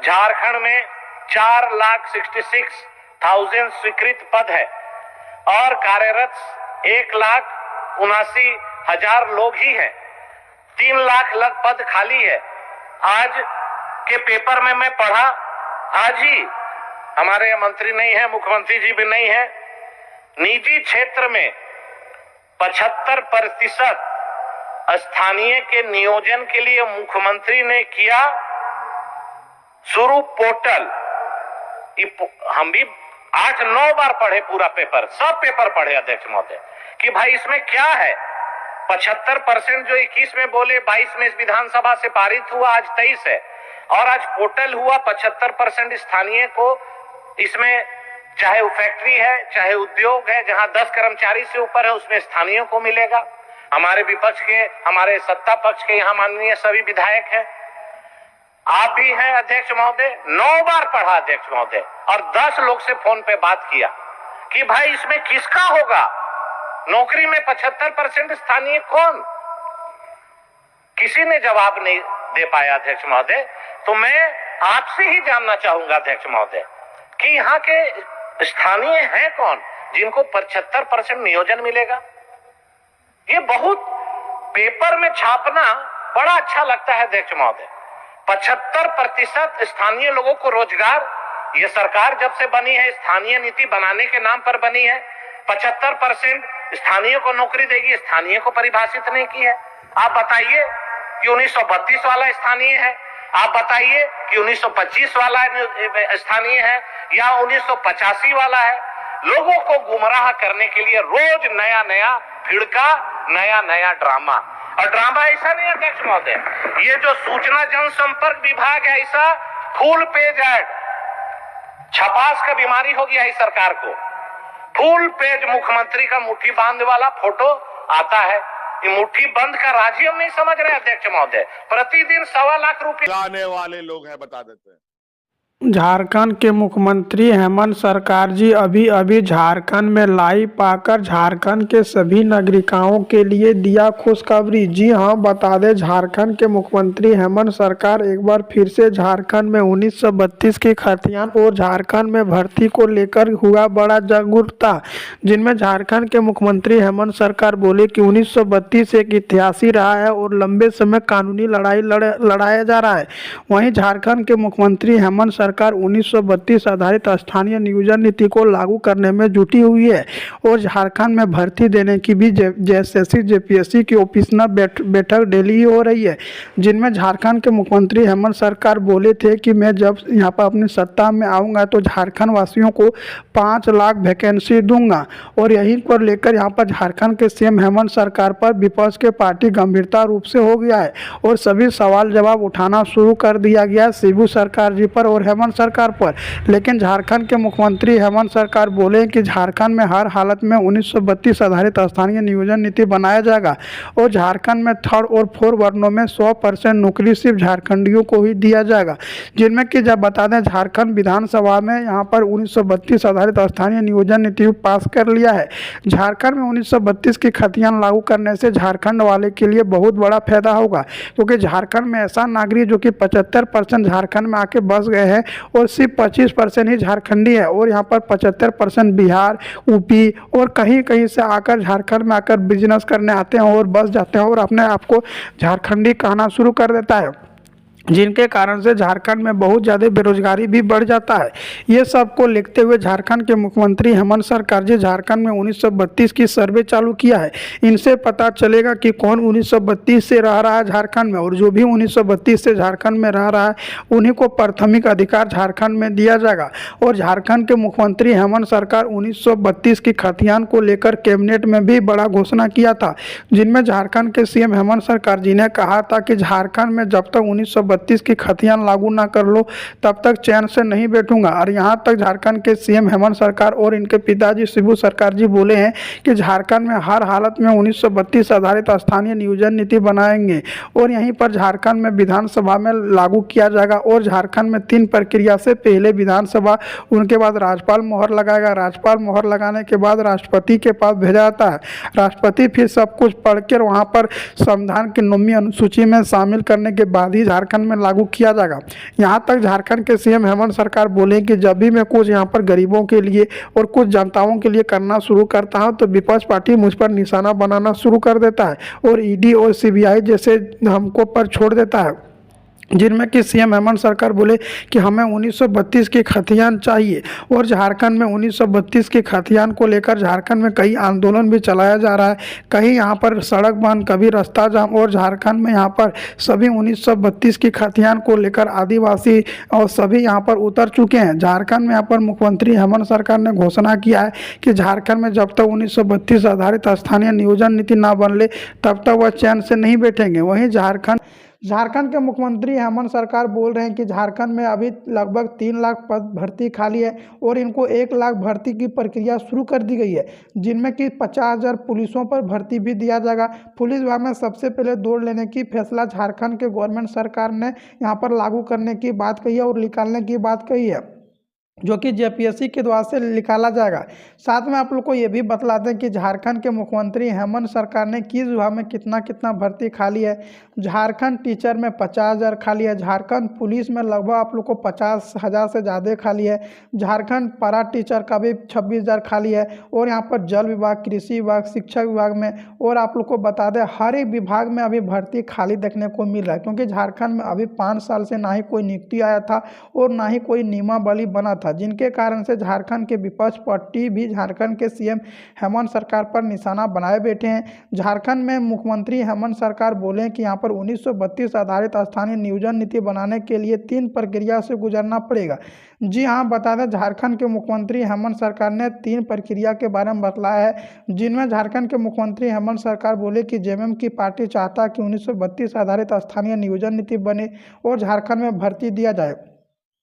झारखंड में 4,66,000 स्वीकृत पद है और कार्यरत 1,79,000 लोग ही हैं। 3 लाख पद खाली है। आज के पेपर में मैं पढ़ा, आज ही हमारे मंत्री नहीं है, मुख्यमंत्री जी भी नहीं है, निजी क्षेत्र में 75% स्थानीय के नियोजन के लिए मुख्यमंत्री ने किया शुरू पोर्टल। हम भी 8-9 बार पढ़े पूरा पेपर, सब पेपर पढ़े अध्यक्ष महोदय कि भाई इसमें क्या है। 75% जो 21 में बोले 22 में इस विधानसभा से पारित हुआ, आज 23 है और आज पोर्टल हुआ। 75% स्थानीय को इसमें, चाहे वो फैक्ट्री है चाहे उद्योग है, जहां 10 कर्मचारी से ऊपर है उसमें स्थानीय को मिलेगा। हमारे विपक्ष के, हमारे सत्ता पक्ष के यहाँ माननीय सभी विधायक हैं, आप भी हैं अध्यक्ष महोदय। 9 बार पढ़ा अध्यक्ष महोदय और 10 लोग से फोन पे बात किया कि भाई इसमें किसका होगा नौकरी में 75% स्थानीय कौन? किसी ने जवाब नहीं दे पाया अध्यक्ष महोदय। तो मैं आपसे ही जानना चाहूंगा अध्यक्ष महोदय कि यहाँ के स्थानीय हैं कौन जिनको 75% नियोजन मिलेगा। ये बहुत पेपर में छापना बड़ा अच्छा लगता है अध्यक्ष महोदय। 75% स्थानीय लोगों को रोजगार, ये सरकार जब से बनी है स्थानीय नीति बनाने के नाम पर बनी है। 75% स्थानीय को नौकरी देगी, स्थानीय को परिभाषित नहीं की है। आप बताइए कि 1932 वाला स्थानीय है, आप बताइए कि 1925 वाला स्थानीय है या 1985 वाला है। लोगों को गुमराह करने के लिए रोज नया नया फिड़का, नया नया ड्रामा। और ड्रामा ऐसा नहीं अध्यक्ष महोदय, ये जो सूचना जनसंपर्क विभाग है ऐसा फुल पेज ऐड, छपास का बीमारी हो गया है सरकार को। फुल पेज मुख्यमंत्री का मुट्ठी बांध वाला फोटो आता है। ये मुट्ठी बंद का राज ही हम नहीं समझ रहे अध्यक्ष महोदय। प्रतिदिन 1.25 लाख रुपए लाने वाले लोग हैं, बता देते हैं। झारखंड के मुख्यमंत्री हेमंत सरकार जी अभी अभी झारखंड में लाइव पाकर झारखंड के सभी नागरिकों के लिए दिया खुशखबरी। जी हां, बता दें झारखंड के मुख्यमंत्री हेमंत सरकार एक बार फिर से झारखंड में 1932 के खतियान और झारखंड में भर्ती को लेकर हुआ बड़ा जागरूकता, जिनमें झारखंड के मुख्यमंत्री हेमंत सरकार बोले कि 1932 एक इतिहास ही रहा है और लंबे समय कानूनी लड़ाई लड़ाया जा रहा है। वहीं झारखंड के मुख्यमंत्री हेमंत सरकार 1932 आधारित स्थानीय नियोजन नीति को लागू करने में जुटी हुई है और झारखंड में भर्ती देने की भी जेएसएससी जेपीएससी की ओपिशनल बैठक डेली हो रही है, जिनमें झारखंड के मुख्यमंत्री हेमंत सरकार बोले थे कि मैं जब यहाँ पर अपनी सत्ता में आऊँगा तो झारखंड वासियों को 5 लाख वैकेंसी दूंगा। और यही पर लेकर यहाँ पर झारखंड के सीएम हेमंत सरकार पर विपक्ष के पार्टी गंभीरता रूप से हो गया है और सभी सवाल जवाब उठाना शुरू कर दिया गया शिबू सरकार जी पर और हेमंत सरकार पर। लेकिन झारखंड के मुख्यमंत्री हेमंत सरकार बोले कि झारखंड में हर हालत में 1932 आधारित स्थानीय नियोजन नीति बनाया जाएगा और झारखंड में 3rd और 4th वर्णों में 100% नौकरी सिर्फ झारखंडियों को ही दिया जाएगा। जिनमें कि जब बता दें झारखंड विधानसभा में यहाँ पर 1932 आधारित स्थानीय नियोजन नीति पास कर लिया है। झारखंड में 1932 की खतियान लागू करने से झारखंड वाले के लिए बहुत बड़ा फायदा होगा, क्योंकि झारखंड में ऐसा नागरिक जो कि 75% झारखंड में आके बस गए हैं और सिर्फ 25% ही झारखंडी है और यहाँ पर 75% बिहार, यूपी और कहीं कहीं से आकर झारखंड में आकर बिजनेस करने आते हैं और बस जाते हैं और अपने आप को झारखंडी कहना शुरू कर देता है, जिनके कारण से झारखंड में बहुत ज़्यादा बेरोजगारी भी बढ़ जाता है। ये सब को लिखते हुए झारखंड के मुख्यमंत्री हेमंत सरकार जी झारखंड में 1932 की सर्वे चालू किया है। इनसे पता चलेगा कि कौन 1932 से रह रहा है झारखंड में और जो भी 1932 से झारखंड में रह रहा है उन्हीं को प्राथमिक अधिकार झारखंड में दिया जाएगा। और झारखंड के मुख्यमंत्री हेमंत सरकार 1932 की खतियान को लेकर कैबिनेट में भी बड़ा घोषणा किया था, जिनमें झारखंड के सीएम हेमंत सरकार जी ने कहा था कि झारखंड में जब तक 1932 की खतियान लागू ना कर लो तब तक चैन से नहीं बैठूंगा। और यहाँ तक झारखंड के सीएम हेमंत सरकार और इनके पिताजी शिबू सरकार जी बोले हैं कि झारखंड में हर हालत में 1932 आधारित स्थानीय नियोजन नीति बनाएंगे और यहीं पर झारखंड में विधानसभा में लागू किया जाएगा। और झारखंड में 3 प्रक्रिया से पहले विधानसभा, उनके बाद राज्यपाल मोहर लगाएगा, राज्यपाल मोहर लगाने के बाद राष्ट्रपति के पास भेजा जाता है, राष्ट्रपति फिर सब कुछ पढ़कर वहाँ पर संविधान की 9वीं अनुसूची में शामिल करने के बाद ही झारखंड झारखंड में लागू किया जाएगा। यहाँ तक झारखंड के सीएम हेमंत सरकार बोले कि जब भी मैं कुछ यहाँ पर गरीबों के लिए और कुछ जनताओं के लिए करना शुरू करता हूँ तो विपक्ष पार्टी मुझ पर निशाना बनाना शुरू कर देता है और ईडी और सीबीआई जैसे हमको पर छोड़ देता है, जिनमें कि सीएम हेमंत सरकार बोले कि हमें 1932 के खतियान चाहिए। और झारखंड में 1932 के खतियान को लेकर झारखंड में कई आंदोलन भी चलाया जा रहा है, कहीं यहाँ पर सड़क बंद, कभी रास्ता जाम। और झारखंड में यहाँ पर सभी 1932 की खतियान को लेकर आदिवासी और सभी यहाँ पर उतर चुके हैं। झारखंड में यहाँ पर मुख्यमंत्री हेमंत सरकार ने घोषणा किया है कि झारखंड में जब तक 1932 आधारित स्थानीय नियोजन नीति ना बन ले तब तक वह चैन से नहीं बैठेंगे। वहीं झारखंड के मुख्यमंत्री हेमंत सरकार बोल रहे हैं कि झारखंड में अभी लगभग 3 लाख पद भर्ती खाली है और इनको 1 लाख भर्ती की प्रक्रिया शुरू कर दी गई है, जिनमें कि 50,000 पुलिसों पर भर्ती भी दिया जाएगा। पुलिस विभाग में सबसे पहले दौड़ लेने की फैसला झारखंड के गवर्नमेंट सरकार ने यहाँ पर लागू करने की बात कही है और निकालने की बात कही है, जो कि जेपीएससी के द्वारा से निकाला जाएगा। साथ में आप लोग को ये भी बतला दें कि झारखंड के मुख्यमंत्री हेमंत सरकार ने किस विभाग में कितना कितना भर्ती खाली है। झारखंड टीचर में 50,000 खाली है, झारखंड पुलिस में लगभग आप लोग को 50,000 से ज़्यादा खाली है, झारखंड पारा टीचर का भी 26,000 खाली है और यहाँ पर जल विभाग, कृषि विभाग, शिक्षा विभाग में। और आप लोग को बता दें हर एक विभाग में अभी भर्ती खाली देखने को मिल रहा है, क्योंकि झारखंड में अभी 5 साल से ना ही कोई नियुक्ति आया था और ना ही कोई नियमावली बना था, जिनके कारण से झारखंड के विपक्ष पार्टी भी झारखंड के सीएम हेमंत सरकार पर निशाना बनाए बैठे हैं। झारखंड में मुख्यमंत्री हेमंत सरकार बोले कि यहाँ पर 1932 आधारित स्थानीय नियोजन नीति बनाने के लिए 3 प्रक्रिया से गुजरना पड़ेगा। जी हाँ, बता दें झारखंड के मुख्यमंत्री हेमंत सरकार ने 3 प्रक्रिया के बारे में बतलाया है, जिनमें झारखंड के मुख्यमंत्री हेमंत सरकार बोले कि जेएमएम की पार्टी चाहता है कि 1932 आधारित स्थानीय नियोजन नीति बने और झारखंड में भर्ती दिया जाए,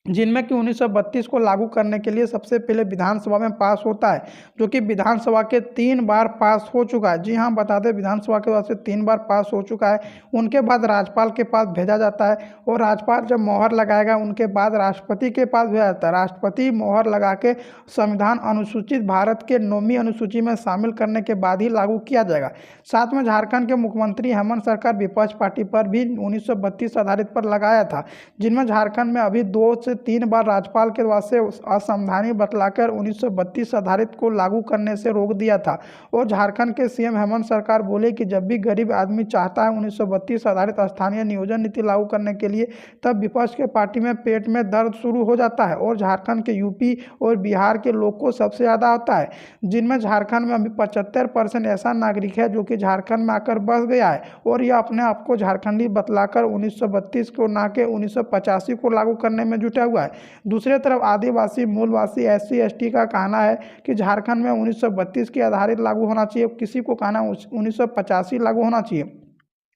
जिनमें कि 1932 को लागू करने के लिए सबसे पहले विधानसभा में पास होता है, जो कि विधानसभा के 3 बार पास हो चुका है। जी हाँ, बता दें विधानसभा के वास्ते 3 बार पास हो चुका है। उनके बाद राज्यपाल के पास भेजा जाता है और राज्यपाल जब मोहर लगाएगा उनके बाद राष्ट्रपति के पास भेजा जाता है। राष्ट्रपति मोहर लगा के संविधान अनुसूचित भारत के 9वीं अनुसूची में शामिल करने के बाद ही लागू किया जाएगा। साथ में झारखंड के मुख्यमंत्री हेमंत सरकार विपक्ष पार्टी पर भी 1932 आधारित पर लगाया था, जिनमें झारखंड में अभी 2 से 3 बार राज्यपाल के द्वारा से असंवैधानिक बतलाकर 1932 आधारित को लागू करने से रोक दिया था। और झारखंड के सीएम हेमंत सरकार बोले कि जब भी गरीब आदमी चाहता है 1932 आधारित स्थानीय नियोजन नीति लागू करने के लिए, तब विपक्ष के पार्टी में पेट में दर्द शुरू हो जाता है और झारखंड के यूपी और बिहार के लोग को सबसे ज़्यादा होता है, जिनमें झारखंड में अभी 75% ऐसा नागरिक है जो कि झारखंड में आकर बस गया है और यह अपने आप को झारखंडी बतलाकर 1932 को ना के 1985 को लागू करने में जुटा हुआ है। दूसरी तरफ आदिवासी, मूलवासी, एससी एसटी का कहना है कि झारखंड में 1932 के आधारित लागू होना चाहिए, किसी को कहना 1985 लागू होना चाहिए।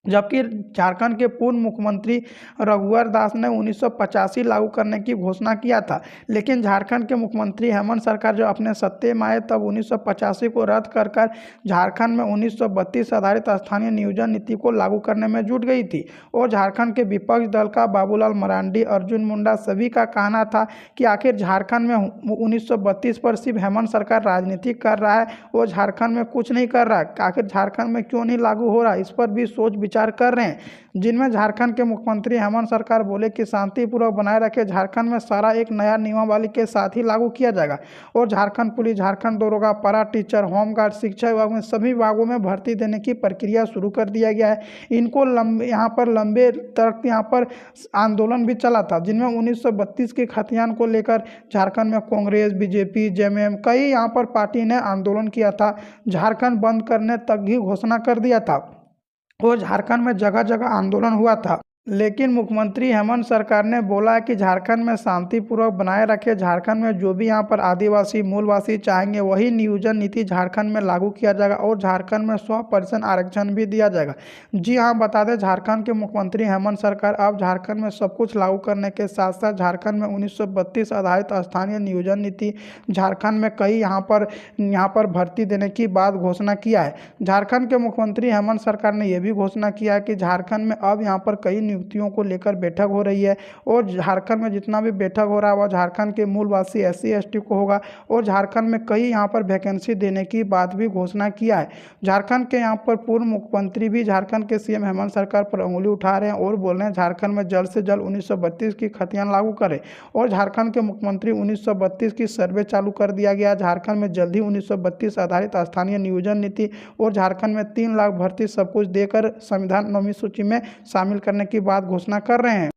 जबकि झारखंड के पूर्व मुख्यमंत्री रघुवर दास ने 1985 लागू करने की घोषणा किया था, लेकिन झारखंड के मुख्यमंत्री हेमंत सरकार जब अपने सत्ते में आए तब 1985 को रद्द कर झारखंड में 1932 आधारित स्थानीय नियोजन नीति को लागू करने में जुट गई थी। और झारखंड के विपक्ष दल का बाबूलाल मरांडी, अर्जुन मुंडा सभी का कहना था कि आखिर झारखंड में 1932 पर सिर्फ हेमंत सरकार राजनीति कर रहा है और झारखंड में कुछ नहीं कर रहा है, आखिर झारखंड में क्यों नहीं लागू हो रहा है, इस पर भी सोच विचार कर रहे हैं। जिनमें झारखंड के मुख्यमंत्री हेमंत सरकार बोले कि शांतिपूर्वक बनाए रखे झारखंड में सारा एक नया नियमावली के साथ ही लागू किया जाएगा और झारखंड पुलिस, झारखंड दरोगा, पारा टीचर, होमगार्ड, शिक्षा विभाग में सभी विभागों में भर्ती देने की प्रक्रिया शुरू कर दिया गया है। इनको यहाँ पर लंबे तक यहाँ पर आंदोलन भी चला था, जिनमें 1932 के खतियान को लेकर झारखंड में कांग्रेस, बीजेपी, जेएमएम कई यहाँ पर पार्टी ने आंदोलन किया था, झारखंड बंद करने तक ही घोषणा कर दिया था और झारखंड में जगह जगह आंदोलन हुआ था। लेकिन मुख्यमंत्री हेमंत सरकार ने बोला है कि झारखंड में शांतिपूर्वक बनाए रखे, झारखंड में जो भी यहाँ पर आदिवासी, मूलवासी चाहेंगे वही नियोजन नीति झारखंड में लागू किया जाएगा और झारखंड में 100% आरक्षण भी दिया जाएगा। जी हाँ, बता दें झारखंड के मुख्यमंत्री हेमंत सरकार अब झारखंड में सब कुछ लागू करने के साथ साथ झारखंड में 1932 आधारित स्थानीय नियोजन नीति झारखंड में कई यहाँ पर भर्ती देने की बात घोषणा किया है। झारखंड के मुख्यमंत्री हेमंत सरकार ने यह भी घोषणा किया है कि झारखंड में अब यहाँ पर कई नियुक्तियों को लेकर बैठक हो रही है और झारखंड में जितना भी बैठक हो रहा है वह झारखंड के मूलवासी SC/ST को होगा और झारखंड में कई यहाँ पर वैकेंसी देने की बात भी घोषणा किया है। झारखंड के यहाँ पर पूर्व मुख्यमंत्री भी झारखंड के CM हेमंत सरकार पर उंगली उठा रहे हैं और बोल रहे हैं झारखंड में जल्द से जल्द 1932 की खतियान लागू करें और झारखंड के मुख्यमंत्री 1932 की सर्वे चालू कर दिया गया। झारखंड में जल्द ही 1932 आधारित स्थानीय नियोजन नीति और झारखंड में 3 लाख भर्ती सब कुछ देकर संविधान 9वीं सूची में शामिल करने की बात घोषणा कर रहे हैं।